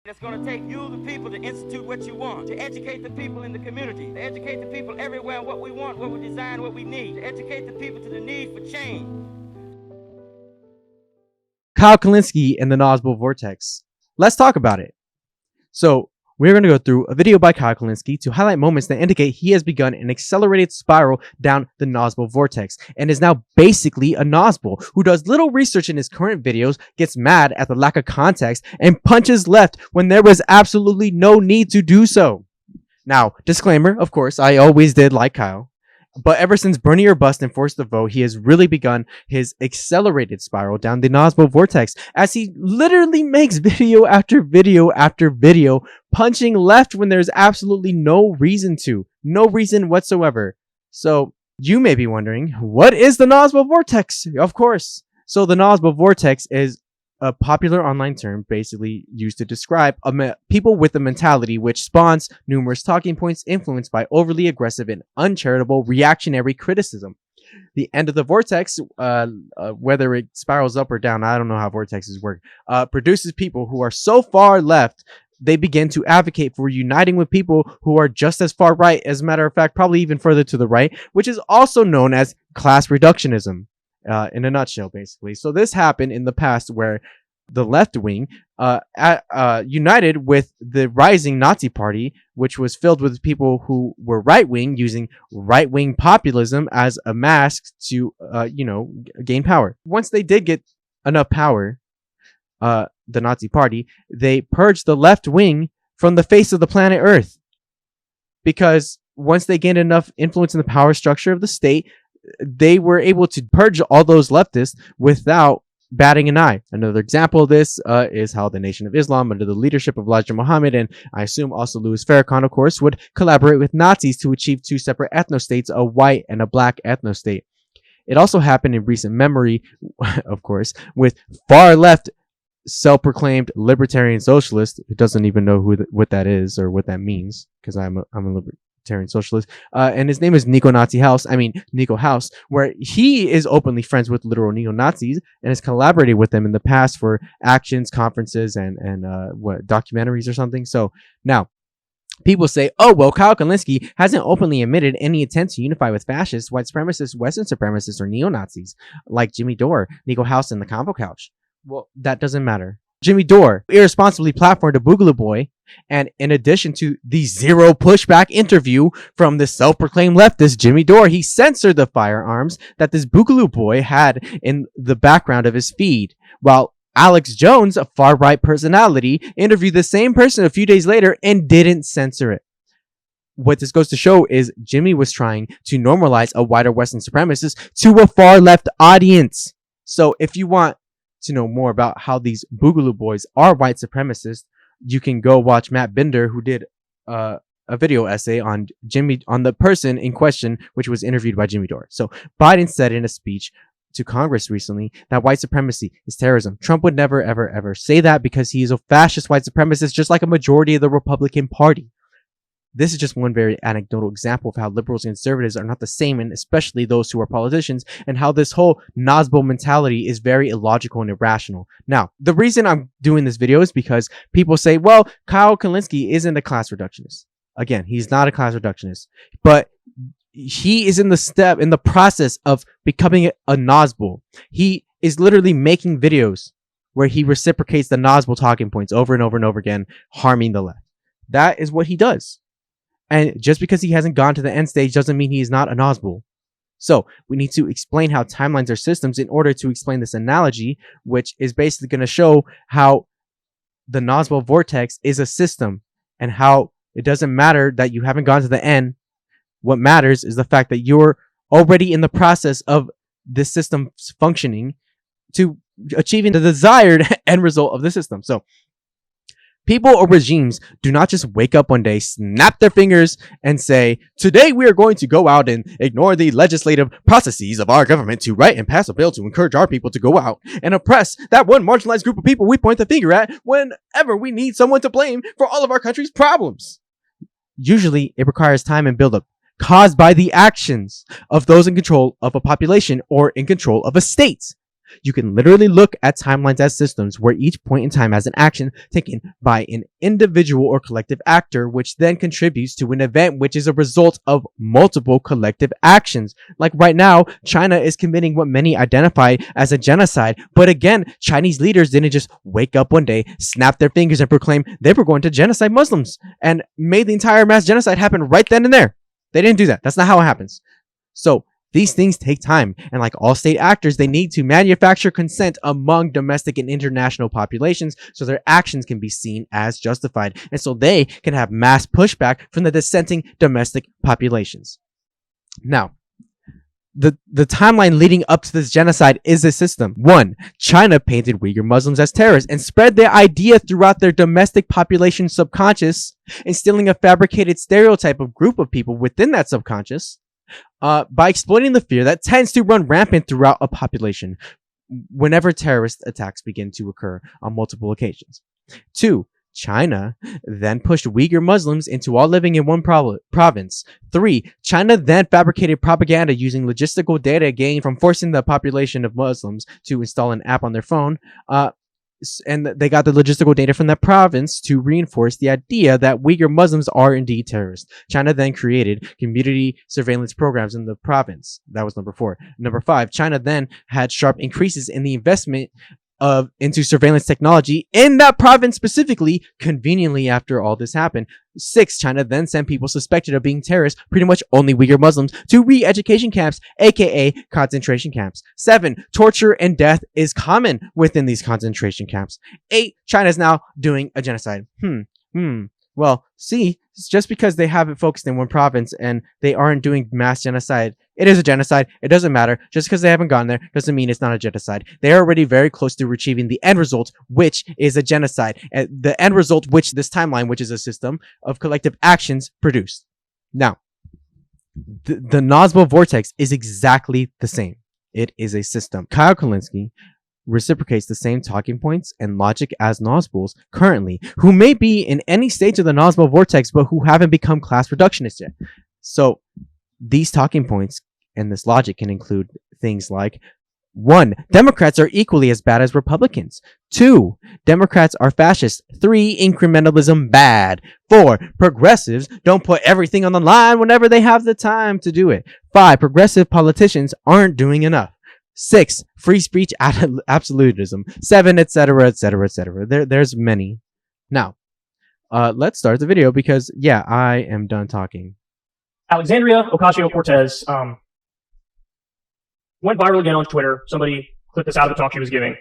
It's going to take you, the people, to institute what you want, to educate the people in the community, to educate the people everywhere what we want, what we design, what we need, to educate the people to the need for change. Kyle Kulinski and the NazBol Vortex. Let's talk about it. So, we're going to go through a video by Kyle Kulinski to highlight moments that indicate he has begun an accelerated spiral down the NazBol Vortex and is now basically a NazBol who does little research in his current videos, gets mad at the lack of context, and punches left when there was absolutely no need to do so. Now, disclaimer, of course, I always did like Kyle. But ever since Bernie or Bust enforced the vote, he has really begun his accelerated spiral down the NazBol Vortex as he literally makes video after video after video, punching left when there's absolutely no reason to. No reason whatsoever. So, you may be wondering, what is the NazBol Vortex? Of course. So, the NazBol Vortex is a popular online term basically used to describe people with a mentality which spawns numerous talking points influenced by overly aggressive and uncharitable reactionary criticism. The end of the vortex, whether it spirals up or down, I don't know how vortexes work, produces people who are so far left they begin to advocate for uniting with people who are just as far right, as a matter of fact, probably even further to the right, which is also known as class reductionism. In a nutshell, basically. So this happened in the past where the left wing united with the rising Nazi party, which was filled with people who were right wing, using right wing populism as a mask to, gain power. Once they did get enough power, the Nazi party, they purged the left wing from the face of the planet Earth. Because once they gained enough influence in the power structure of the state, they were able to purge all those leftists without batting an eye. Another example of this is how the Nation of Islam, under the leadership of Elijah Muhammad and I assume also Louis Farrakhan, of course, would collaborate with Nazis to achieve two separate ethno-states, a white and a black ethno-state. It also happened in recent memory, of course, with far left self-proclaimed libertarian socialist who doesn't even know what that is or what that means, because I'm a libertarian socialist, and his name is Nico House, where he is openly friends with literal neo-Nazis and has collaborated with them in the past for actions, conferences, and documentaries or something. So now people say, oh, well, Kyle Kulinski hasn't openly admitted any intent to unify with fascists, white supremacists, Western supremacists, or neo-Nazis like Jimmy Dore, Nico House, and the Combo Couch. Well, that doesn't matter. Jimmy Dore irresponsibly platformed a Boogaloo Boy, and in addition to the zero pushback interview from the self-proclaimed leftist Jimmy Dore, he censored the firearms that this Boogaloo Boy had in the background of his feed, while Alex Jones, a far-right personality, interviewed the same person a few days later and didn't censor it. What this goes to show is Jimmy was trying to normalize a wider Western supremacist to a far-left audience. So if you want to know more about how these Boogaloo Boys are white supremacists, you can go watch Matt Binder, who did a video essay on the person in question, which was interviewed by Jimmy Dore. So Biden said in a speech to Congress recently that white supremacy is terrorism. Trump would never, ever, ever say that because he is a fascist white supremacist, just like a majority of the Republican Party. This is just one very anecdotal example of how liberals and conservatives are not the same, and especially those who are politicians, and how this whole NazBol mentality is very illogical and irrational. Now, the reason I'm doing this video is because people say, well, Kyle Kulinski isn't a class reductionist. Again, he's not a class reductionist, but he is in the process of becoming a NazBol. He is literally making videos where he reciprocates the NazBol talking points over and over and over again, harming the left. That is what he does. And just because he hasn't gone to the end stage doesn't mean he is not a NazBol. So we need to explain how timelines are systems in order to explain this analogy, which is basically going to show how the NazBol Vortex is a system and how it doesn't matter that you haven't gone to the end. What matters is the fact that you're already in the process of this system functioning to achieving the desired end result of the system. So people or regimes do not just wake up one day, snap their fingers, and say, today we are going to go out and ignore the legislative processes of our government to write and pass a bill to encourage our people to go out and oppress that one marginalized group of people we point the finger at whenever we need someone to blame for all of our country's problems. Usually, it requires time and buildup caused by the actions of those in control of a population or in control of a state. You can literally look at timelines as systems where each point in time has an action taken by an individual or collective actor, which then contributes to an event which is a result of multiple collective actions. Like right now, China is committing what many identify as a genocide. But again, Chinese leaders didn't just wake up one day, snap their fingers, and proclaim they were going to genocide Muslims and made the entire mass genocide happen right then and there. They didn't do that. That's not how it happens. So these things take time, and like all state actors, they need to manufacture consent among domestic and international populations so their actions can be seen as justified, and so they can have mass pushback from the dissenting domestic populations. Now, the timeline leading up to this genocide is a system. 1. China painted Uyghur Muslims as terrorists and spread their idea throughout their domestic population subconscious, instilling a fabricated stereotype of group of people within that subconscious, by exploiting the fear that tends to run rampant throughout a population whenever terrorist attacks begin to occur on multiple occasions. 2. China then pushed Uyghur Muslims into all living in one province. 3. China then fabricated propaganda using logistical data gained from forcing the population of Muslims to install an app on their phone. And they got the logistical data from that province to reinforce the idea that Uyghur Muslims are indeed terrorists. China then created community surveillance programs in the province. That was number 4. Number 5, China then had sharp increases in the investment into surveillance technology in that province specifically, conveniently after all this happened. 6, China then sent people suspected of being terrorists, pretty much only Uyghur Muslims, to re-education camps, aka concentration camps. 7, torture and death is common within these concentration camps. 8, China is now doing a genocide. Well, see, it's just because they haven't focused in one province and they aren't doing mass genocide, it is a genocide. It doesn't matter. Just because they haven't gone there doesn't mean it's not a genocide. They are already very close to achieving the end result, which is a genocide. And the end result, which this timeline, which is a system of collective actions, produced. Now, the NazBol Vortex is exactly the same. It is a system. Kyle Kulinski reciprocates the same talking points and logic as NazBols currently, who may be in any stage of the NazBol Vortex, but who haven't become class reductionists yet. So these talking points and this logic can include things like: 1. Democrats are equally as bad as Republicans. 2. Democrats are fascist. 3. Incrementalism bad. 4. Progressives don't put everything on the line whenever they have the time to do it. 5. Progressive politicians aren't doing enough. 6. Free speech absolutism. 7, etc., etc., etc. There's many. Now, let's start the video because, yeah, I am done talking. Alexandria Ocasio-Cortez went viral again on Twitter. Somebody clipped this out of the talk she was giving.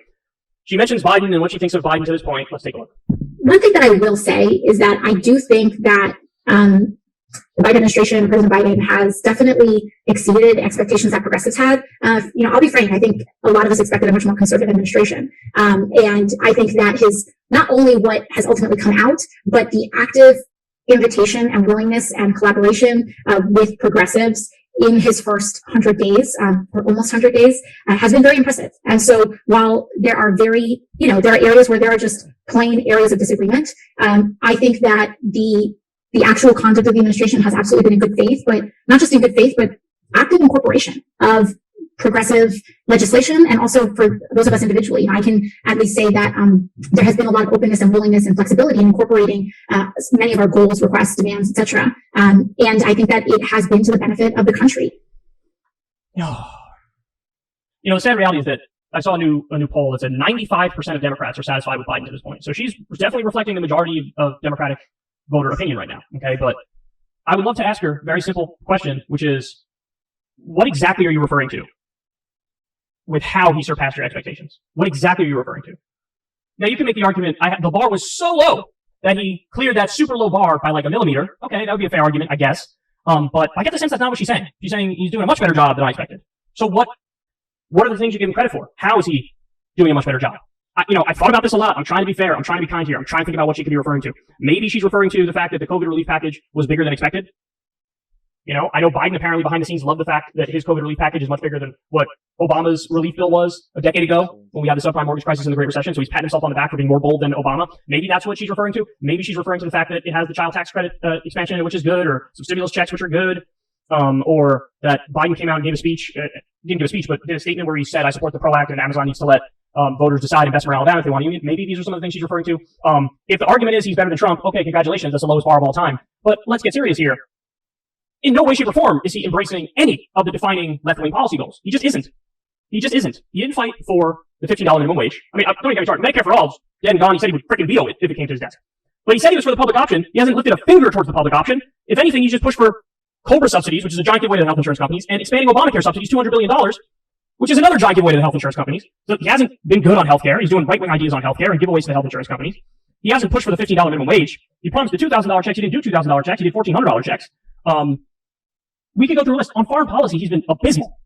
She mentions Biden and what she thinks of Biden to this point. Let's take a look. One thing that I will say is that I do think that the Biden administration, President Biden, has definitely exceeded expectations that progressives had. I'll be frank, I think a lot of us expected a much more conservative administration. And I think that not only what has ultimately come out, but the active invitation and willingness and collaboration with progressives in his first 100 days, or almost 100 days, has been very impressive. And so while there are there are areas where there are just plain areas of disagreement, I think that the actual conduct of the administration has absolutely been in good faith, but not just in good faith, but active incorporation of progressive legislation. And also for those of us individually, I can at least say that there has been a lot of openness and willingness and flexibility in incorporating many of our goals, requests, demands, etc. And I think that it has been to the benefit of the country. The sad reality is that I saw a new poll that said 95% of Democrats are satisfied with Biden to this point. So she's definitely reflecting the majority of Democratic voter opinion right now. Okay, but I would love to ask her a very simple question, which is, what exactly are you referring to with how he surpassed your expectations? What exactly are you referring to? Now, you can make the argument, the bar was so low that he cleared that super low bar by like a millimeter. Okay, that would be a fair argument, I guess. But I get the sense that's not what she's saying. She's saying he's doing a much better job than I expected. So what are the things you give him credit for? How is he doing a much better job? I thought about this a lot. I'm trying to be fair. I'm trying to be kind here. I'm trying to think about what she could be referring to. Maybe she's referring to the fact that the COVID relief package was bigger than expected. I know Biden apparently behind the scenes loved the fact that his COVID relief package is much bigger than what Obama's relief bill was a decade ago when we had the subprime mortgage crisis and the Great Recession. So he's patting himself on the back for being more bold than Obama. Maybe that's what she's referring to. Maybe she's referring to the fact that it has the child tax credit expansion, which is good, or some stimulus checks, which are good. or that Biden came out and gave a speech, didn't give a speech, but did a statement where he said, I support the PRO Act and Amazon needs to let voters decide in best morale Alabama if they want to union. Maybe these are some of the things she's referring to. If the argument is he's better than Trump, okay, congratulations, that's the lowest bar of all time. But let's get serious here. In no way, shape, or form is he embracing any of the defining left-wing policy goals. He just isn't. He just isn't. He didn't fight for the $15 minimum wage. I mean, don't get me started. Medicare for all is dead and gone. He said he would freaking veto it if it came to his desk. But he said he was for the public option. He hasn't lifted a finger towards the public option. If anything, he's just pushed for COBRA subsidies, which is a giant giveaway to the health insurance companies, and expanding Obamacare subsidies, $200 billion, which is another giant giveaway to the health insurance companies. So he hasn't been good on healthcare. He's doing right-wing ideas on healthcare and giveaways to the health insurance companies. He hasn't pushed for the $15 minimum wage. He promised the $2,000 checks. He didn't do $2,000 checks. He did $1,400 checks. We could go through a list. On foreign policy, he's been abysmal.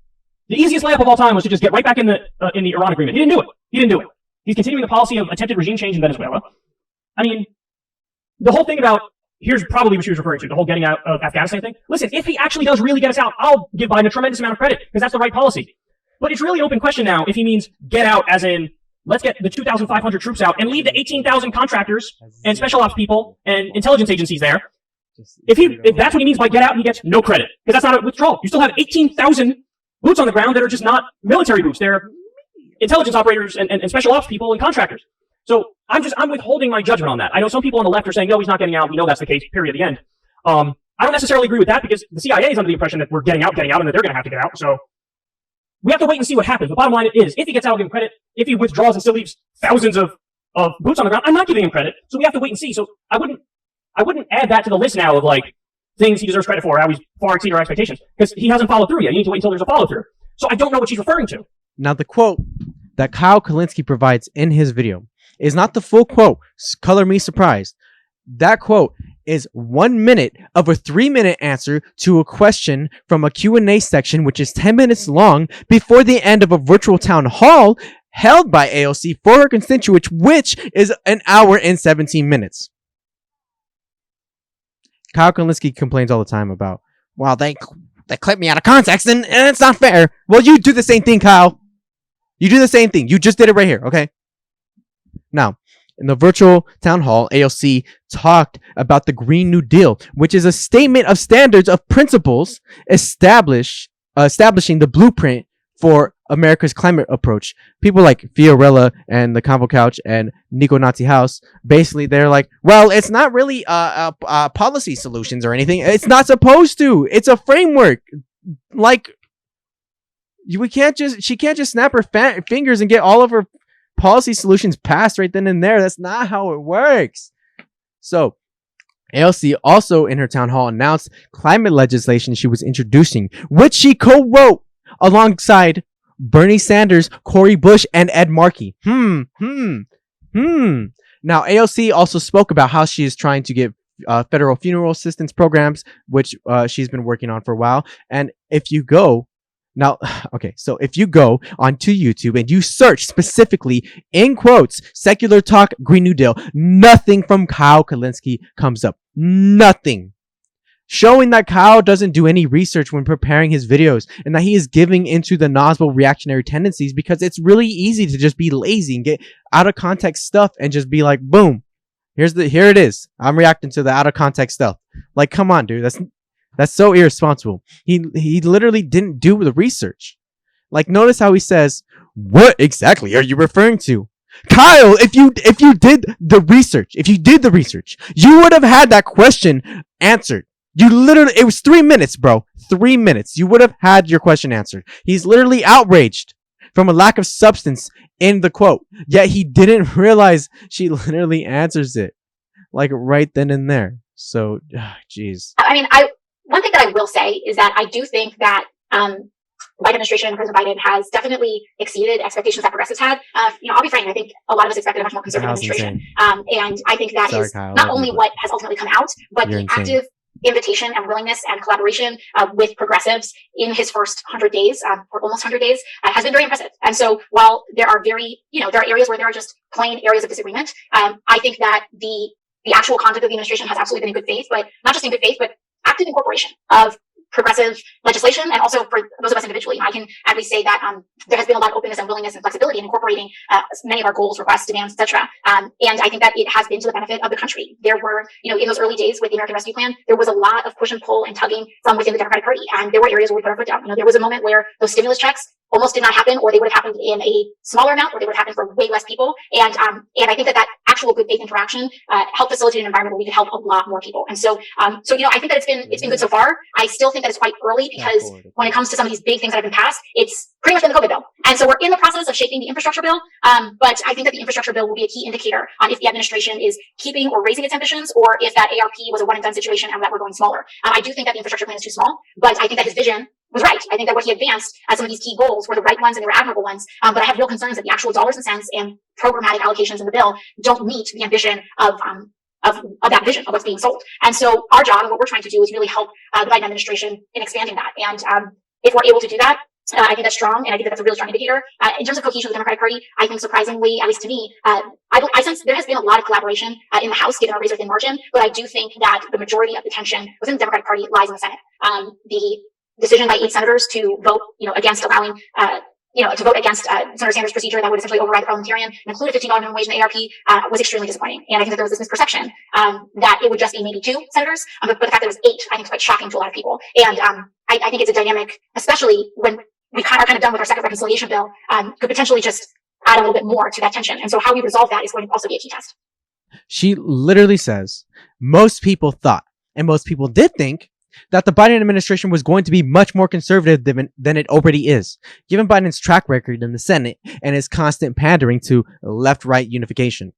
The easiest layup of all time was to just get right back in the Iran agreement. He didn't do it. He didn't do it. He's continuing the policy of attempted regime change in Venezuela. I mean, the whole thing about, here's probably what she was referring to, the whole getting out of Afghanistan thing. Listen, if he actually does really get us out, I'll give Biden a tremendous amount of credit, because that's the right policy. But it's really an open question now if he means get out as in, let's get the 2,500 troops out and leave the 18,000 contractors and special ops people and intelligence agencies there. If that's what he means by get out, he gets no credit, because that's not a withdrawal. You still have 18,000 boots on the ground that are just not military boots. They're intelligence operators and special ops people and contractors. So I'm withholding my judgment on that. I know some people on the left are saying, no, he's not getting out. We know that's the case, period, the end. I don't necessarily agree with that, because the CIA is under the impression that we're getting out, and that they're going to have to get out. So we have to wait and see what happens. The bottom line is, if he gets out, I'll give him credit. If he withdraws and still leaves thousands of boots on the ground, I'm not giving him credit. So we have to wait and see. So I wouldn't add that to the list now of like things he deserves credit for, how he's far exceeded our expectations, because he hasn't followed through yet. You need to wait until there's a follow through. So I don't know what she's referring to. Now, the quote that Kyle Kulinski provides in his video is not the full quote. Color me surprised. That quote is 1 minute of a 3-minute answer to a question from a Q&A section, which is 10 minutes long, before the end of a virtual town hall held by AOC for her constituents, which is 1 hour and 17 minutes. Kyle Kulinski complains all the time about, well, they clip me out of context and it's not fair. Well, you do the same thing, Kyle. You do the same thing. You just did it right here, okay? Now, in the virtual town hall, AOC talked about the Green New Deal, which is a statement of standards of principles establishing the blueprint for America's climate approach. People like Fiorella and the Convo Couch and Nico Nazi House, basically they're like, well, it's not really policy solutions or anything. It's not supposed to. It's a framework. Like, she can't just snap her fingers and get all of her policy solutions passed right then and there. That's not how it works. So AOC also in her town hall announced climate legislation she was introducing, which she co-wrote alongside Bernie Sanders, Cory Bush, and Ed Markey. Now AOC also spoke about how she is trying to get federal funeral assistance programs, which she's been working on for a while. And if you go so if you go onto YouTube and you search specifically in quotes secular talk Green New Deal, nothing from Kyle Kulinski comes up. Nothing. Showing that Kyle doesn't do any research when preparing his videos, and that he is giving into the NazBol reactionary tendencies, because it's really easy to just be lazy and get out of context stuff and just be like, boom, here it is. I'm reacting to the out of context stuff. Like, come on, dude. That's so irresponsible. He literally didn't do the research. Like, notice how he says, what exactly are you referring to? Kyle, if you did the research, you would have had that question answered. It was 3 minutes, bro. 3 minutes. You would have had your question answered. He's literally outraged from a lack of substance in the quote. Yet he didn't realize she literally answers it. Like, right then and there. So, jeez. I mean, one thing that I will say is that I do think that the Biden administration, President Biden, has definitely exceeded expectations that progressives had. I'll be frank, I think a lot of us expected a much more conservative administration. And I think that is Kyle, not only what has ultimately come out, but the active invitation and willingness and collaboration with progressives in his first 100 days, or almost 100 days, has been very impressive. And so while there are there are areas where there are just plain areas of disagreement, I think that the actual conduct of the administration has absolutely been in good faith, but not just in good faith, but active incorporation of progressive legislation, and also for those of us individually. I can at least say that there has been a lot of openness and willingness and flexibility in incorporating many of our goals, requests, demands, etc. And I think that it has been to the benefit of the country. There were, in those early days with the American Rescue Plan, there was a lot of push and pull and tugging from within the Democratic Party, and there were areas where we put our foot down. There was a moment where those stimulus checks almost did not happen, or they would have happened in a smaller amount, or they would have happened for way less people. And I think that actual good faith interaction helped facilitate an environment where we could help a lot more people. And so I think that it's been good so far. I still think that it's quite early because when it comes to some of these big things that have been passed, it's pretty much been the COVID bill. And so we're in the process of shaping the infrastructure bill. But I think that the infrastructure bill will be a key indicator on if the administration is keeping or raising its ambitions, or if that ARP was a one and done situation and that we're going smaller. I do think that the infrastructure plan is too small, but I think that his vision was right. I think that what he advanced as some of these key goals were the right ones and they were admirable ones. But I have real concerns that the actual dollars and cents and programmatic allocations in the bill don't meet the ambition of that vision of what's being sold. And so our job and what we're trying to do is really help the Biden administration in expanding that. And if we're able to do that, I think that's strong, and I think that's a really strong indicator. In terms of cohesion of the Democratic Party, I think surprisingly, at least to me, I sense there has been a lot of collaboration in the House, given our razor thin margin, but I do think that the majority of the tension within the Democratic Party lies in the Senate. The decision by 8 senators to vote, against allowing, to vote against Senator Sanders' procedure that would essentially override the parliamentarian and include a $15 minimum wage in the ARP was extremely disappointing. And I think that there was this misperception that it would just be maybe 2 senators, but the fact that it was 8, I think is quite shocking to a lot of people. And I think it's a dynamic, especially when we are kind of done with our second reconciliation bill, could potentially just add a little bit more to that tension. And so how we resolve that is going to also be a key test. She literally says, most people thought, and most people did think, that the Biden administration was going to be much more conservative than it already is, given Biden's track record in the Senate and his constant pandering to left-right unification.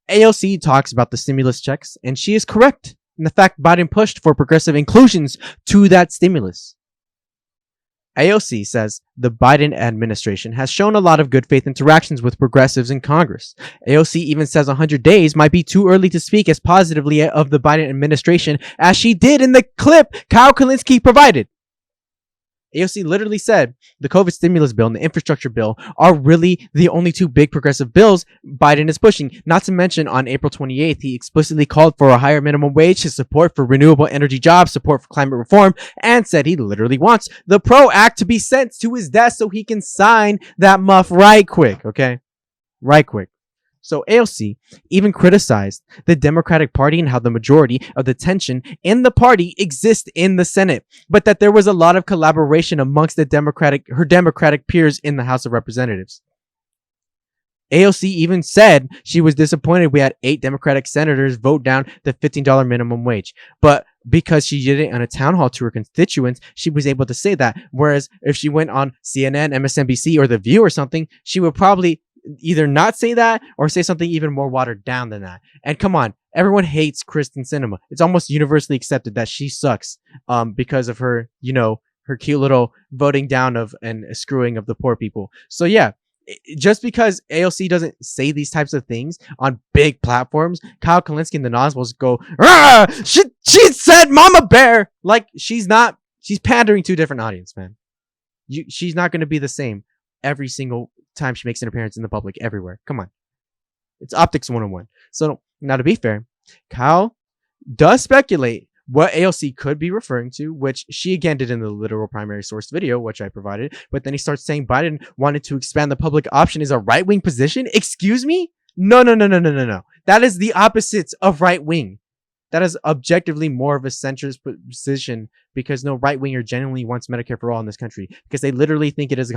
AOC talks about the stimulus checks, and she is correct in the fact Biden pushed for progressive inclusions to that stimulus. AOC says the Biden administration has shown a lot of good faith interactions with progressives in Congress. AOC even says 100 days might be too early to speak as positively of the Biden administration as she did in the clip Kyle Kulinski provided. AOC literally said the COVID stimulus bill and the infrastructure bill are really the only 2 big progressive bills Biden is pushing. Not to mention, on April 28th, he explicitly called for a higher minimum wage, his support for renewable energy jobs, support for climate reform, and said he literally wants the PRO Act to be sent to his desk so he can sign that muff right quick, okay? Right quick. So AOC even criticized the Democratic Party and how the majority of the tension in the party exists in the Senate, but that there was a lot of collaboration amongst her Democratic peers in the House of Representatives. AOC even said she was disappointed we had 8 Democratic senators vote down the $15 minimum wage, but because she did it on a town hall to her constituents, she was able to say that. Whereas if she went on CNN, MSNBC, or The View or something, she would probably either not say that or say something even more watered down than that. And come on, everyone hates Kristen Sinema. It's almost universally accepted that she sucks because of her, her cute little voting down of and screwing of the poor people. So yeah, just because AOC doesn't say these types of things on big platforms, Kyle Kulinski and the NazBols go, she said Mama Bear. Like, she's pandering to a different audience, man. She's not going to be the same every single time she makes an appearance in the public everywhere. Come on. It's optics 101. So now, to be fair, Kyle does speculate what AOC could be referring to, which she again did in the literal primary source video, which I provided. But then he starts saying Biden wanted to expand the public option is a right-wing position. Excuse me? No. That is the opposite of right-wing. That is objectively more of a centrist position, because no right-winger genuinely wants Medicare for all in this country, because they literally think it is a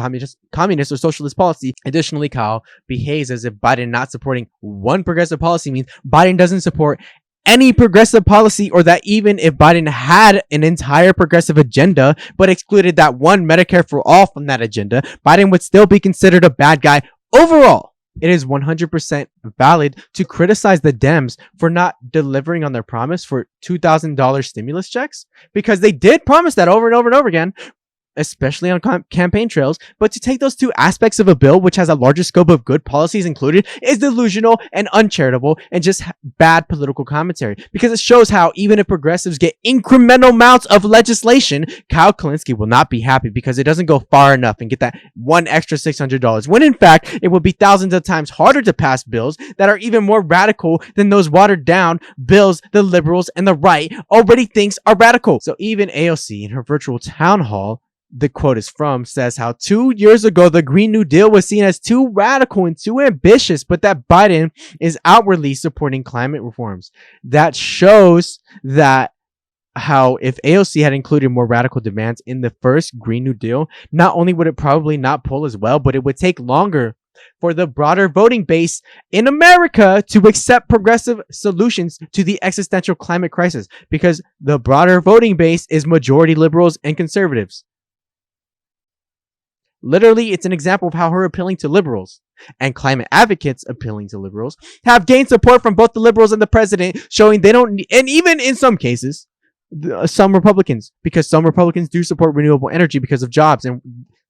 communist or socialist policy. Additionally, Kyle behaves as if Biden not supporting one progressive policy means Biden doesn't support any progressive policy, or that even if Biden had an entire progressive agenda but excluded that one Medicare for all from that agenda, Biden would still be considered a bad guy overall. It is 100% valid to criticize the Dems for not delivering on their promise for $2,000 stimulus checks, because they did promise that over and over and over again. especially on campaign trails, but to take those two aspects of a bill, which has a larger scope of good policies included, is delusional and uncharitable and just bad political commentary, because it shows how even if progressives get incremental amounts of legislation, Kyle Kulinski will not be happy because it doesn't go far enough and get that one extra $600, when in fact it will be thousands of times harder to pass bills that are even more radical than those watered down bills the liberals and the right already thinks are radical. So even AOC in her virtual town hall, the quote is from, says how 2 years ago the Green New Deal was seen as too radical and too ambitious, but that Biden is outwardly supporting climate reforms. That shows that how if AOC had included more radical demands in the first Green New Deal, not only would it probably not pull as well, but it would take longer for the broader voting base in America to accept progressive solutions to the existential climate crisis, because the broader voting base is majority liberals and conservatives. Literally, it's an example of how her appealing to liberals and climate advocates appealing to liberals have gained support from both the liberals and the president, showing they don't need, and even in some cases, some Republicans, because some Republicans do support renewable energy because of jobs and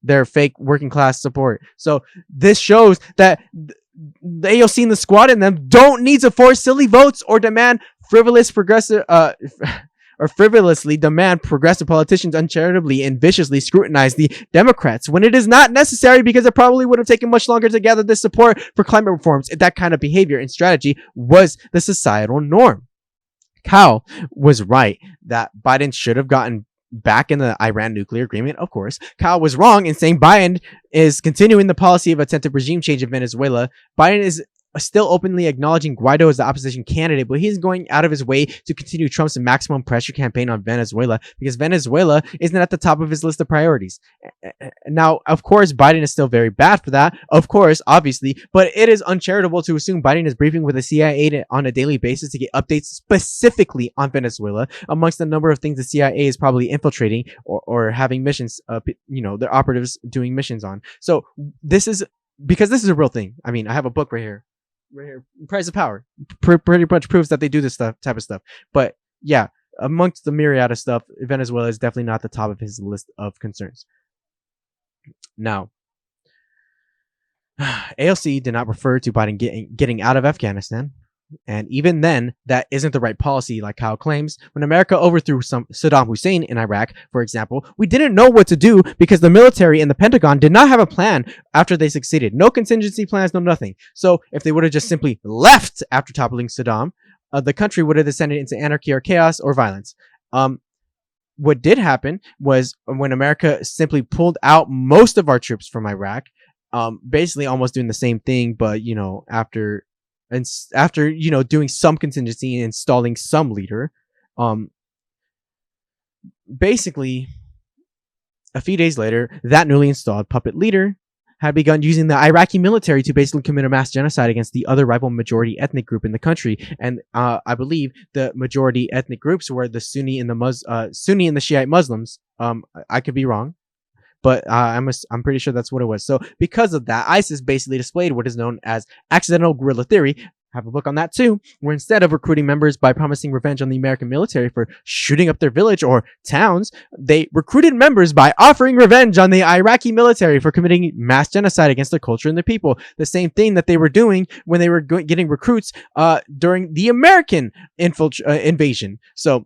their fake working class support. So this shows that the AOC and the squad in them don't need to force silly votes or demand frivolously demand progressive politicians uncharitably and viciously scrutinize the Democrats when it is not necessary, because it probably would have taken much longer to gather this support for climate reforms if that kind of behavior and strategy was the societal norm. Kyle was right that Biden should have gotten back in the Iran nuclear agreement. Of course, Kyle was wrong in saying Biden is continuing the policy of attempted regime change in Venezuela. Biden is still openly acknowledging Guaido as the opposition candidate, but he's going out of his way to continue Trump's maximum pressure campaign on Venezuela because Venezuela isn't at the top of his list of priorities. Now, of course, Biden is still very bad for that, of course, obviously, but it is uncharitable to assume Biden is briefing with the CIA on a daily basis to get updates specifically on Venezuela, amongst the number of things the CIA is probably infiltrating or having missions, their operatives doing missions on. So this is because this is a real thing. I mean, I have a book right here, Price of Power, pretty much proves that they do this type of stuff. But yeah, amongst the myriad of stuff, Venezuela is definitely not the top of his list of concerns. Now, AOC did not refer to Biden getting out of Afghanistan. And even then, that isn't the right policy, like Kyle claims. When America overthrew Saddam Hussein in Iraq, for example, we didn't know what to do because the military and the Pentagon did not have a plan after they succeeded. No contingency plans, no nothing. So if they would have just simply left after toppling Saddam, the country would have descended into anarchy or chaos or violence. What did happen was when America simply pulled out most of our troops from Iraq, basically almost doing the same thing, but, after doing some contingency and installing some leader, basically a few days later, that newly installed puppet leader had begun using the Iraqi military to basically commit a mass genocide against the other rival majority ethnic group in the country. And I believe the majority ethnic groups were the Sunni and the Shiite Muslims. I could be wrong, but I'm pretty sure that's what it was. So because of that, ISIS basically displayed what is known as accidental guerrilla theory. Have a book on that too, where instead of recruiting members by promising revenge on the American military for shooting up their village or towns, they recruited members by offering revenge on the Iraqi military for committing mass genocide against their culture and their people. The same thing that they were doing when they were getting recruits during the American invasion. So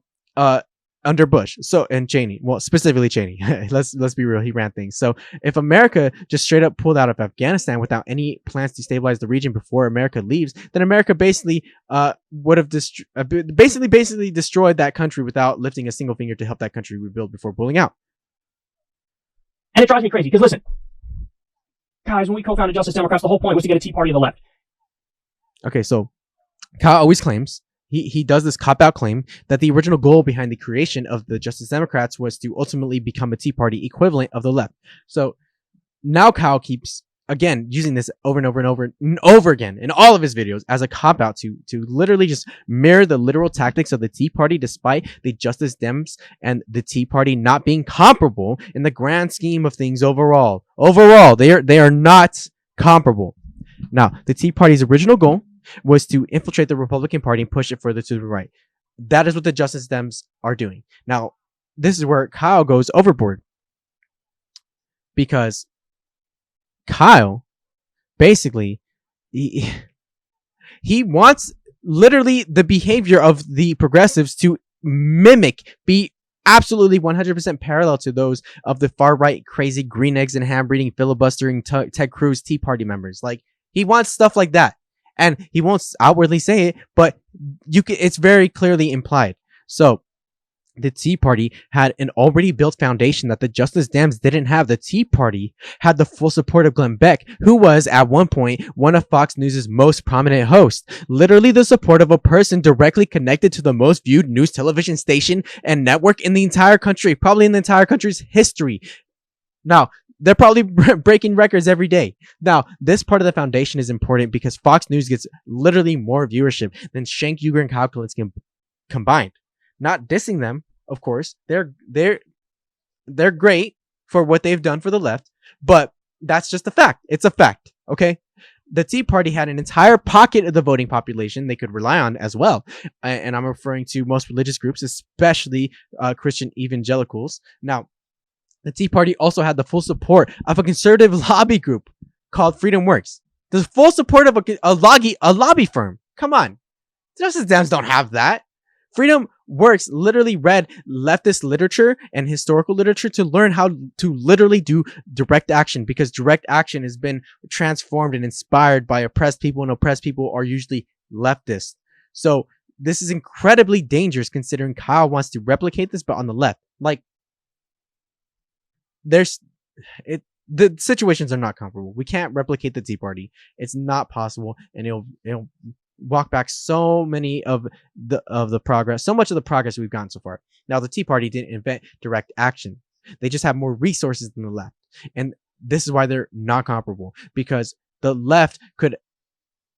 under Bush, and Cheney, well, specifically Cheney. let's be real, he ran things. So if America just straight up pulled out of Afghanistan without any plans to stabilize the region before America leaves, then America basically would have basically destroyed that country without lifting a single finger to help that country rebuild before pulling out. And it drives me crazy because listen, guys, when we co-founded Justice Democrats, the whole point was to get a Tea Party of the left. Okay, so Kyle always claims. He does this cop-out claim that the original goal behind the creation of the Justice Democrats was to ultimately become a Tea Party equivalent of the left. So now Kyle keeps, again, using this over and over and over and over again in all of his videos as a cop-out to literally just mirror the literal tactics of the Tea Party, despite the Justice Dems and the Tea Party not being comparable in the grand scheme of things overall. Overall, they are not comparable. Now, the Tea Party's original goal was to infiltrate the Republican Party and push it further to the right. That is what the Justice Dems are doing. Now, this is where Kyle goes overboard. because Kyle basically he wants literally the behavior of the progressives to be absolutely 100% parallel to those of the far right, crazy green eggs and ham breeding, filibustering Ted Cruz Tea Party members. Like, he wants stuff like that, and he won't outwardly say it, but it's very clearly implied. So the Tea Party had an already built foundation that the Justice Dems didn't have. The Tea Party had the full support of Glenn Beck, who was at one point one of Fox News' most prominent hosts. Literally the support of a person directly connected to the most viewed news television station and network in the entire country, probably in the entire country's history. Now, they're probably breaking records every day. Now, this part of the foundation is important because Fox News gets literally more viewership than Cenk Uygur and Kyle Kulinski combined. Not dissing them, of course. They're great for what they've done for the left, but that's just a fact. It's a fact, okay? The Tea Party had an entire pocket of the voting population they could rely on as well. And I'm referring to most religious groups, especially Christian evangelicals. Now, the Tea Party also had the full support of a conservative lobby group called Freedom Works. The full support of a lobby firm. Come on. Justice Dems don't have that. Freedom Works literally read leftist literature and historical literature to learn how to literally do direct action, because direct action has been transformed and inspired by oppressed people, and oppressed people are usually leftist. So this is incredibly dangerous considering Kyle wants to replicate this, but on the left. Like, the situations are not comparable. We can't replicate the Tea Party. It's not possible, and it'll walk back so many of the progress, so much of the progress we've gotten so far. Now, the Tea Party didn't invent direct action. They just have more resources than the left. And this is why they're not comparable, because the left could,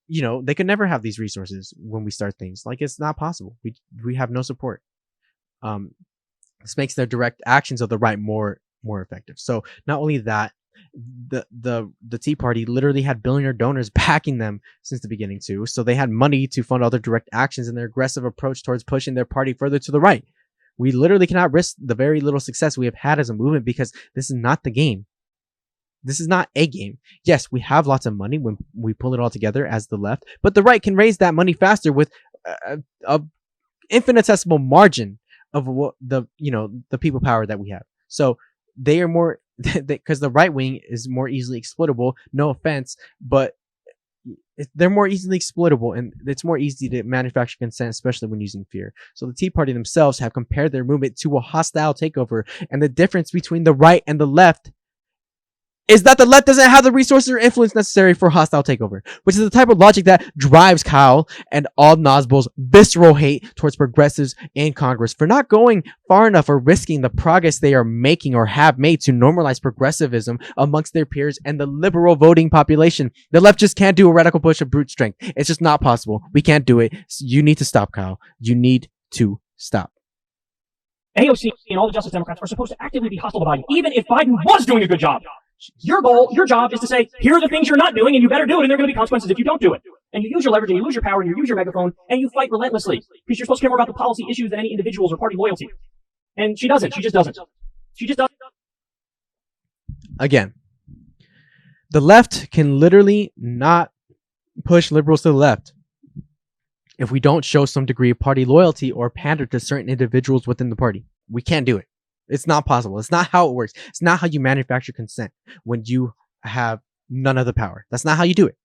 they could never have these resources when we start things. Like, it's not possible. We have no support. This makes their direct actions of the right more effective. So not only that, the Tea Party literally had billionaire donors backing them since the beginning too. So they had money to fund other direct actions in their aggressive approach towards pushing their party further to the right. We literally cannot risk the very little success we have had as a movement, because this is not the game. This is not a game. Yes, we have lots of money when we pull it all together as the left, but the right can raise that money faster with a infinitesimal margin of what the people power that we have. So they are more, because the right wing is more easily exploitable. No offense, but they're more easily exploitable, and it's more easy to manufacture consent, especially when using fear. So the Tea Party themselves have compared their movement to a hostile takeover, and the difference between the right and the left is that the left doesn't have the resources or influence necessary for hostile takeover, which is the type of logic that drives Kyle and all NazBols' visceral hate towards progressives and Congress for not going far enough or risking the progress they are making or have made to normalize progressivism amongst their peers and the liberal voting population. The left just can't do a radical push of brute strength. It's just not possible. We can't do it. You need to stop, Kyle. You need to stop. AOC and all the Justice Democrats are supposed to actively be hostile to Biden, even if Biden was doing a good job. Your job is to say, here are the things you're not doing, and you better do it, and there are going to be consequences if you don't do it. And you use your leverage, and you use your power, and you use your megaphone, and you fight relentlessly, because you're supposed to care more about the policy issues than any individuals or party loyalty. And she doesn't. She just doesn't. She just doesn't. Again, the left can literally not push liberals to the left if we don't show some degree of party loyalty or pander to certain individuals within the party. We can't do it. It's not possible. It's not how it works. It's not how you manufacture consent when you have none of the power. That's not how you do it.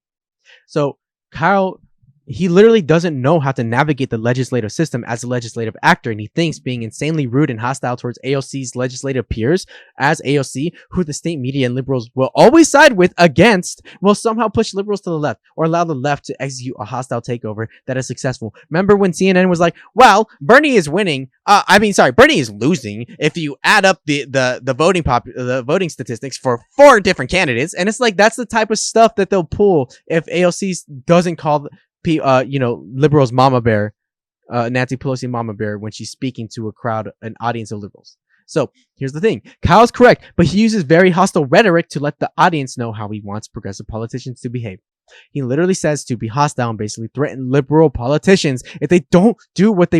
So Kyle, he literally doesn't know how to navigate the legislative system as a legislative actor, and he thinks being insanely rude and hostile towards AOC's legislative peers as AOC, who the state media and liberals will always side with against, will somehow push liberals to the left or allow the left to execute a hostile takeover that is successful. Remember when CNN was like, well, Bernie is winning. Bernie is losing if you add up the voting statistics for 4 different candidates. And it's like, that's the type of stuff that they'll pull if AOC doesn't call liberals mama bear, Nancy Pelosi mama bear, when she's speaking to a crowd, an audience of liberals. So here's the thing. Kyle's correct, but he uses very hostile rhetoric to let the audience know how he wants progressive politicians to behave. He literally says to be hostile and basically threaten liberal politicians if they don't do what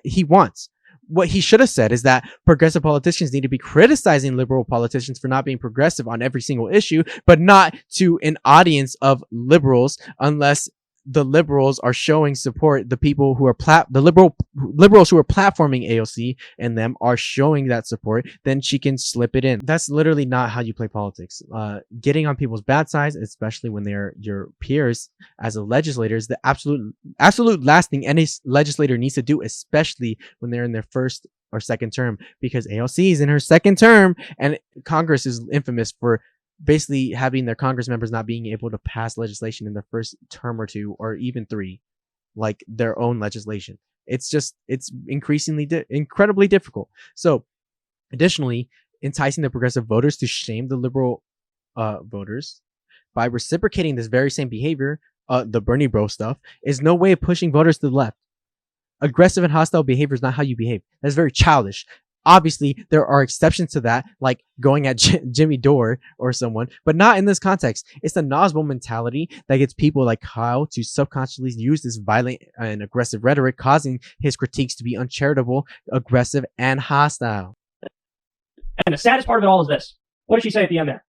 he wants. what he should have said is that progressive politicians need to be criticizing liberal politicians for not being progressive on every single issue, but not to an audience of liberals unless the liberals are showing support. The people who are liberals who are platforming AOC and them are showing that support, then she can slip it in. That's literally not how you play politics. Getting on people's bad sides, especially when they're your peers as a legislator, is the absolute last thing any legislator needs to do, especially when they're in their first or second term, because AOC is in her second term and Congress is infamous for basically having their Congress members not being able to pass legislation in their first term or two or even three, like their own legislation. It's incredibly difficult. So additionally, enticing the progressive voters to shame the liberal voters by reciprocating this very same behavior, the Bernie bro stuff, is no way of pushing voters to the left. Aggressive and hostile behavior is not how you behave. That's very childish. Obviously, there are exceptions to that, like going at Jimmy Dore or someone, but not in this context. It's the NazBol mentality that gets people like Kyle to subconsciously use this violent and aggressive rhetoric, causing his critiques to be uncharitable, aggressive, and hostile. And the saddest part of it all is this. What did she say at the end there?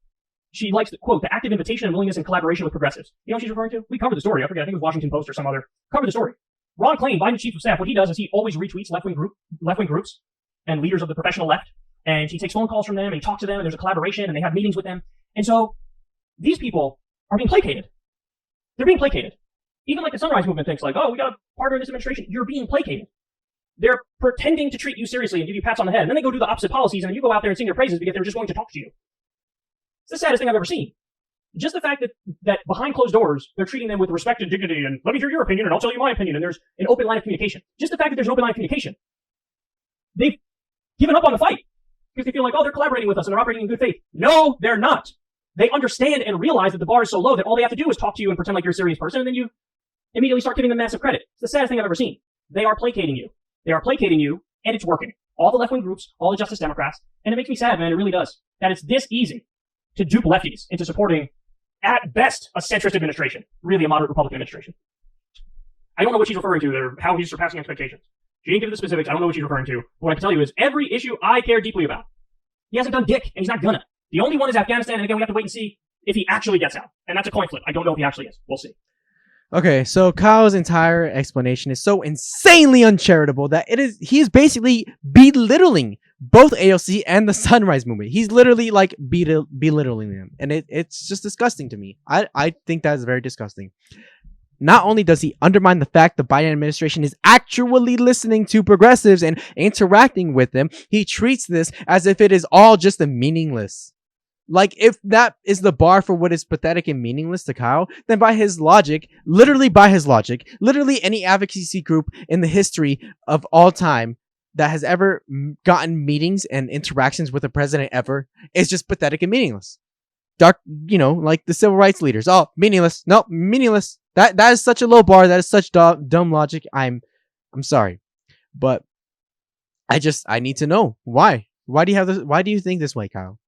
She likes the quote, the active invitation and willingness and collaboration with progressives. You know what she's referring to? We covered the story. I forget. I think it was Washington Post or some other. Covered the story. Ron Klain, Biden's chief of staff, what he does is he always retweets left-wing groups and leaders of the professional left, and he takes phone calls from them and he talks to them and there's a collaboration and they have meetings with them. And so these people are being placated. They're being placated. Even like the Sunrise Movement thinks like, oh, we got a partner in this administration. You're being placated. They're pretending to treat you seriously and give you pats on the head. And then they go do the opposite policies and then you go out there and sing their praises because they're just going to talk to you. It's the saddest thing I've ever seen. Just the fact that behind closed doors, they're treating them with respect and dignity and let me hear your opinion and I'll tell you my opinion and there's an open line of communication. Just the fact that there's an open line of communication. They've given up on the fight because they feel like, oh, they're collaborating with us and they're operating in good faith. No, they're not. They understand and realize that the bar is so low that all they have to do is talk to you and pretend like you're a serious person, and then you immediately start giving them massive credit. It's the saddest thing I've ever seen. They are placating you. They are placating you, and it's working. All the left-wing groups, all the Justice Democrats, and it makes me sad, man, it really does, that it's this easy to dupe lefties into supporting, at best, a centrist administration, really a moderate Republican administration. I don't know what she's referring to or how he's surpassing expectations. She didn't give the specifics. I don't know what she's referring to. What I can tell you is every issue I care deeply about. He hasn't done dick, and he's not gonna. The only one is Afghanistan, and again, we have to wait and see if he actually gets out. And that's a coin flip. I don't know if he actually is. We'll see. Okay, so Kyle's entire explanation is so insanely uncharitable that he is basically belittling both AOC and the Sunrise Movement. He's literally like belittling them, and it's just disgusting to me. I think that is very disgusting. Not only does he undermine the fact the Biden administration is actually listening to progressives and interacting with them, he treats this as if it is all just a meaningless. Like, if that is the bar for what is pathetic and meaningless to Kyle, then by his logic, literally any advocacy group in the history of all time that has ever gotten meetings and interactions with a president ever is just pathetic and meaningless. Like the civil rights leaders. Oh, meaningless. No, meaningless. That is such a low bar. That is such dumb logic. I'm sorry, but I need to know why. Why do you have this? Why do you think this way, Kyle?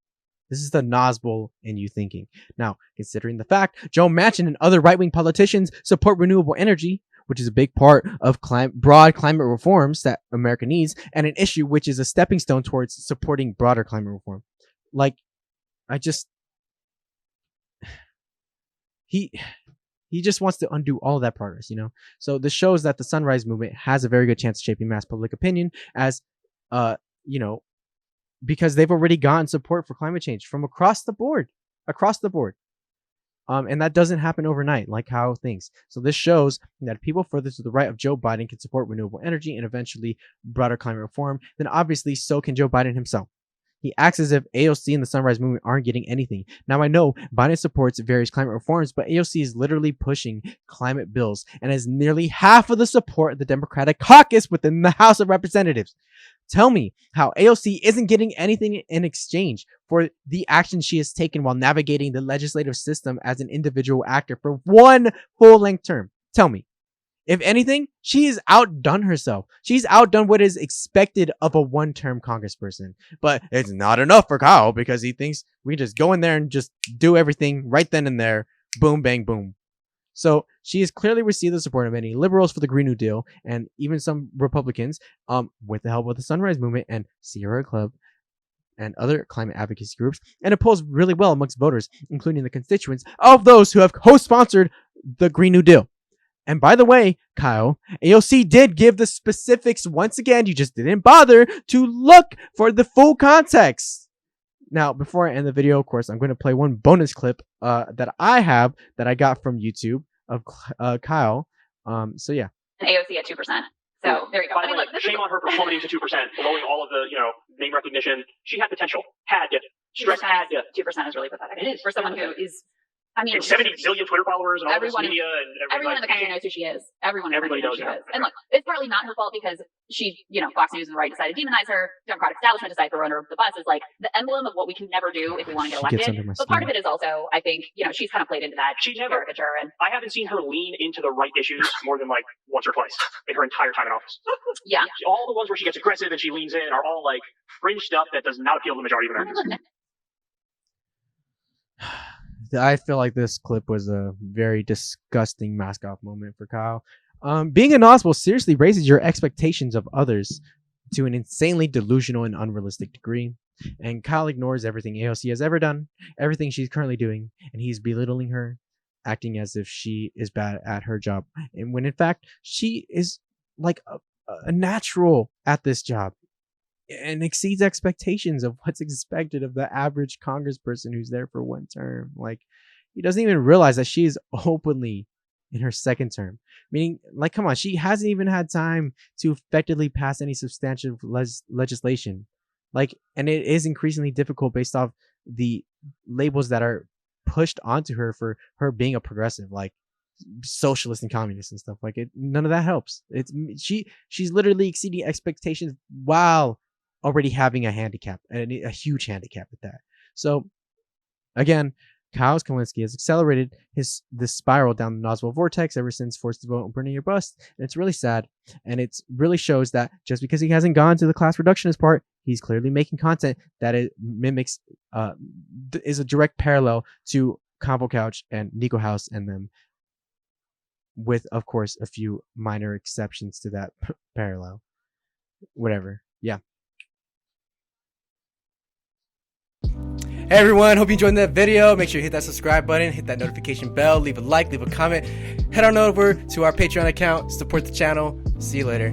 This is the NazBol in you thinking. Now, considering the fact Joe Manchin and other right-wing politicians support renewable energy, which is a big part of broad climate reforms that America needs, and an issue which is a stepping stone towards supporting broader climate reform. Like, he just wants to undo all that progress, So this shows that the Sunrise Movement has a very good chance of shaping mass public opinion as, because they've already gotten support for climate change from across the board. And that doesn't happen overnight, like Kyle thinks. So this shows that people further to the right of Joe Biden can support renewable energy and eventually broader climate reform. Then obviously so can Joe Biden himself. He acts as if AOC and the Sunrise Movement aren't getting anything. Now, I know Biden supports various climate reforms, but AOC is literally pushing climate bills and has nearly half of the support of the Democratic caucus within the House of Representatives. Tell me how AOC isn't getting anything in exchange for the action she has taken while navigating the legislative system as an individual actor for one full-length term. Tell me. If anything, she has outdone herself. She's outdone what is expected of a one-term congressperson. But it's not enough for Kyle because he thinks we just go in there and just do everything right then and there. Boom, bang, boom. So she has clearly received the support of many liberals for the Green New Deal and even some Republicans, with the help of the Sunrise Movement and Sierra Club and other climate advocacy groups, and it polls really well amongst voters, including the constituents of those who have co-sponsored the Green New Deal. And by the way, Kyle, AOC did give the specifics once again. You just didn't bother to look for the full context. Now, before I end the video, of course, I'm going to play one bonus clip that I have that I got from YouTube of Kyle. So yeah. AOC at 2%. So there you go. By the way, shame on her for plummeting to 2%, blowing all of the name recognition. She had potential. Had to. Stress had to. 2% is really pathetic. It is. For someone who is, I mean, and 70 zillion Twitter followers and all this media and everyone in the country knows who she is. Everybody knows who she is. And look, it's partly not her fault because she, Fox News and the right decided to demonize her. Democratic establishment decided to throw her under the bus is like the emblem of what we can never do if we want to get elected. But part of it is also, I think, she's kind of played into that caricature. And I haven't seen her lean into the right issues more than like once or twice in her entire time in office. Yeah. All the ones where she gets aggressive and she leans in are all like fringe stuff that does not appeal to the majority of Americans. I feel like this clip was a very disgusting mask-off moment for Kyle. Being a NazBol seriously raises your expectations of others to an insanely delusional and unrealistic degree. And Kyle ignores everything AOC has ever done, everything she's currently doing, and he's belittling her, acting as if she is bad at her job. And when in fact, she is like a natural at this job and exceeds expectations of what's expected of the average congressperson who's there for one term. Like, he doesn't even realize that she is openly in her second term. Meaning, like, come on, she hasn't even had time to effectively pass any substantive legislation. Like, and it is increasingly difficult based off the labels that are pushed onto her for her being a progressive, like socialist and communist and stuff. Like, it, none of that helps. She's literally exceeding expectations while already having a handicap, and a huge handicap at that. So again, Kulinski has accelerated this spiral down the NazBol Vortex ever since forced to vote on burning your bust, and it's really sad, and it really shows that just because he hasn't gone to the class reductionist part, he's clearly making content that it mimics is a direct parallel to Convo Couch and Nico House and them, with of course a few minor exceptions to that parallel. Whatever. Yeah. Hey everyone, hope you enjoyed that video. Make sure you hit that subscribe button, hit that notification bell, leave a like, leave a comment. Head on over to our Patreon account, support the channel. See you later.